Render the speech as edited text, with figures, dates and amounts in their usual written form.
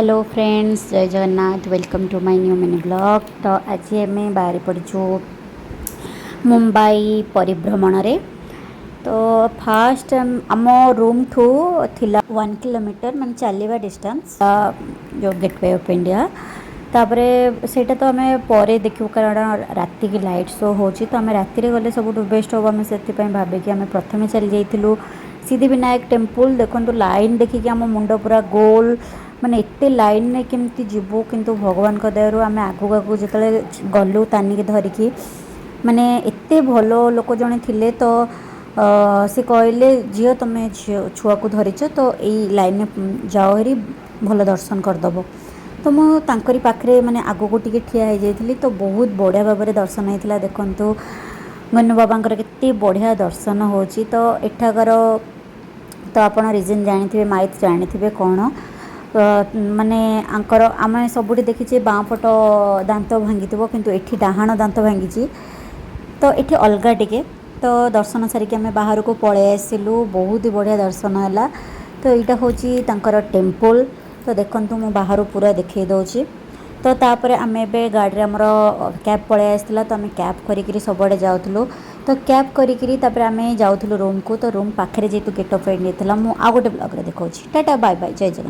Hello friends, जय Jagannath. Welcome to my new mini blog. तो आज आम बाहर पड़ू मुंबई परिभ्रमण रे। तो फास्ट आम रूम ठू थिला 1 किलोमीटर मान चलवा डिस्टेंस जो गेटवे ऑफ इंडिया। तापरे सेटा तो आम पर देखू कारण राति की लाइट शो होची, तो आम राति गले सब बेस्ट हम आम से भाविकी आम प्रथम चली जाइलु सिद्धिविनायक टेम्पल। देखो लाइन देखिकी आम मुंड पूरा गोल, माने एते लाइन में केमती जीवु, किंतु भगवान का दयारु आम आगु आगु जिते गलु तानिक धरिकी, माने एते भल लोक जड़े थिले। तो से कहले झील तुम छुआ को धरीच तो यही लाइन में जाओ हेरी भल दर्शन करदेव। तो मुझे पाखे माने आगू टिके ठिया हो जाइली, तो बहुत बढ़िया भाव में दर्शन होता। देखु गनु बाबांकर केते बढ़िया दर्शन होची। तो एठाकर तो आप रिजन जानी माइथ जानी कौन माने आंकर आम सबुठी देखीचे बाँ पट दांत भांगी किंतु एठी डाहाण दांत भांगी। तो ये अलगा टिके तो दर्शन सारिक आम बाहर को पलि आसिलु। बहुत ही बढ़िया दर्शन है। तो यहाँ हूँ टेम्पल। तो देखु मु बाहर पूरा देखे दूसरी। तो तापर आम ए गाड़ी आमर कैब पलि आसाला, तो आम कैब करी सबुआड़े जाऊँ। तो कैब करी आम जाऊँ रूम को। तो रूम पाखे जेहतु गेट ऑफ इंडिया था, मुझे आउ गोटे ब्लॉग देखा। टाटा बाय बाय, जय जगन्नाथ।